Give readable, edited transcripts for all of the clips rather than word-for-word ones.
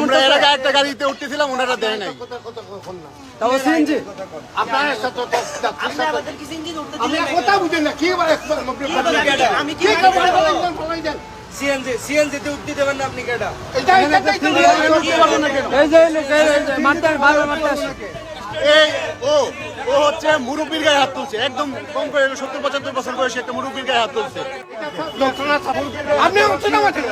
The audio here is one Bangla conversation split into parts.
আমরা এর আগে একটা গাড়িতে উঠতেছিলাম, ওনারা দেয় নাই। তাও সিএনজি আপনারা সাথে আপনি আমাদের কি সিএনজি উঠতে আপনি দিলেন কথা বুঝেন না কি বলে আমি কি সিএনজি তে উঠতে দেবেন না আপনি কেডা? এটা এই যে মারতে ভালো মারতে আসে। এই ও হচ্ছে মুরব্বীর গায়ে হাত তুলছে, একদম কম করে 70-75 বছর বয়সী একটা মুরব্বীর গায়ে হাত তুলছে। আপনি হচ্ছেন আমাদের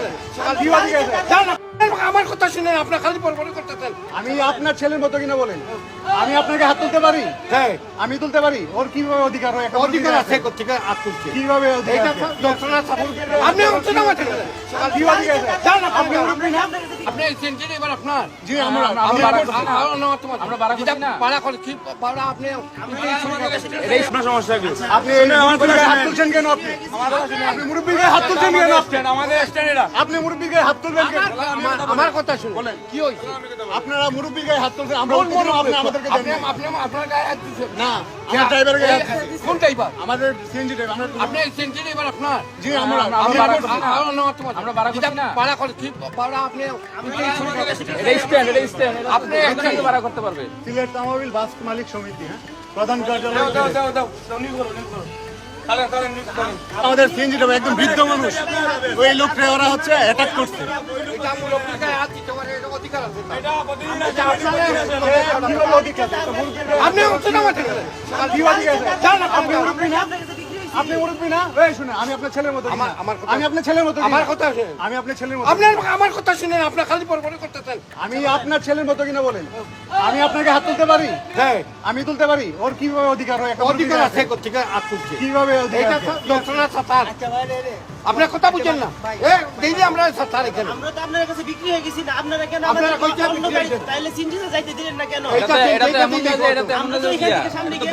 আমার কথা শুনেন, আপনার খালি পরপর করতেছেন। আমি আপনার ছেলের মতো কিনা বলেন, আমি আপনাকে হাত তুলতে পারি? হ্যাঁ আমি তুলতে পারি? ওর কিভাবে অধিকার হয়? একটা অধিকার আছে কোথেকে হাত তুলছে? কিভাবে অধিকার এটা আছে? যন্ত্রণা সাপোর্ট আপনি হচ্ছেন আমাদের কি অধিকার আছে? জান আপনি মুরব্বী না, আপনি সেন্টারে এবার আপনার জি আমরা আমরা বাড়া করছি না, বাড়া করে কি বাড়া আপনি এটাই আপনার সমস্যা কি? আপনি আমার গায়ে হাত তুলছেন কেন? আপনি মুরব্বীর গায়ে হাত তুলছেন কেন? আমাদের স্ট্যান্ডেরা আপনি মুরব্বীর গায়ে হাত তুলবেন কেন? আমার কথা শুনুন কি হইছে? আপনারা মুরব্বীর গায়ে হাত তুলছেন, আমরা উঠতে আপনি আমাদেরকে দেন না। আপনি আপনার গায়ে হাত দিচ্ছেন না, আমার ড্রাইভারের গায়ে হাত দিচ্ছি। কোন টাইপার? আমাদের সিএনজি ড্রাইভার, আমরা আপনি সেন্টারে এবার আপনার জি আমরা আমরা বাড়া করছি না, বাড়া করে কি বাড়া আপনি এটাই স্ট্যান্ড আপনি একসাথে ভাড়া করতে পারবে। সিলেট তামাবিল বাস মালিক সমিতি, হ্যাঁ, প্রধান কার্যালয়। আমাদের সিএনজি ড্রাইভার একদম বৃদ্ধ মানুষ, ওই লোকটা ওরা হচ্ছে অ্যাটাক করছে। এটা মুরব্বীর গায়ে হাত দিতে পারে, এটা অধিকার আছে। কিভাবে অধিকার আছে? আপনি হচ্ছেন আমাদের কি অধিকার আছে? জান আপনি মুরব্বী না? আপনি মুরব্বী না? এই শুনে, আমি আপনার ছেলের মতো কিনা? আমি আপনার ছেলের মতো কিনা? আমার কথা শুনেন, আমি আপনার ছেলের মতো আপনার আমার কথা শুনেন, আপনার খালি পরপর করতেছেন। আমি আপনার ছেলের মতো কিনা বলেন? আমি আপনাকে হাত তুলতে পারি? হ্যাঁ আমি তুলতে পারি? ওর কিভাবে অধিকার হয়? একটা অধিকার আছে কোথেকে হাত তুলছে? কিভাবে অধিকার এটা আছে? যন্ত্রণা সাতার আপনার কথা বুঝেন না, দেখি আমরা সাতার এখানে আমরা তো আপনার কাছে বিক্রি হয়ে গেছি না, আপনারা কেন আপনারা আমাদের কইতে অন্য গাড়ি তাইলে সিএনজিতে যাইতে দিলেন না কেন? আমরা তো এখান থেকে সামনে গিয়ে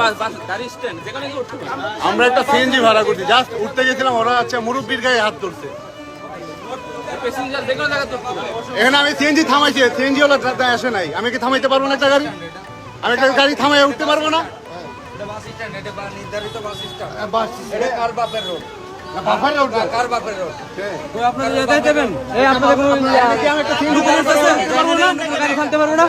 আমরা একটা সিএনজি ভাড়া করছি, জাস্ট উঠতে গেছিলাম, ওরা হচ্ছে মুরব্বীর গায়ে হাত তুলছে। এখানে আমি সিএনজি থামাইছি, সিএনজি ওলা আসে নাই, আমি কি থামাইতে পারবো না একটা গাড়ি? আমি একটা গাড়ি থামাই উঠতে পারবো না? বাফারে উঠবে আপনারা যেতে দেবেন? এই আপনাদের কোনো আমি একটা সিএনজি থামাইতে পারবো না? গাড়ি ফেলতে পারবো না?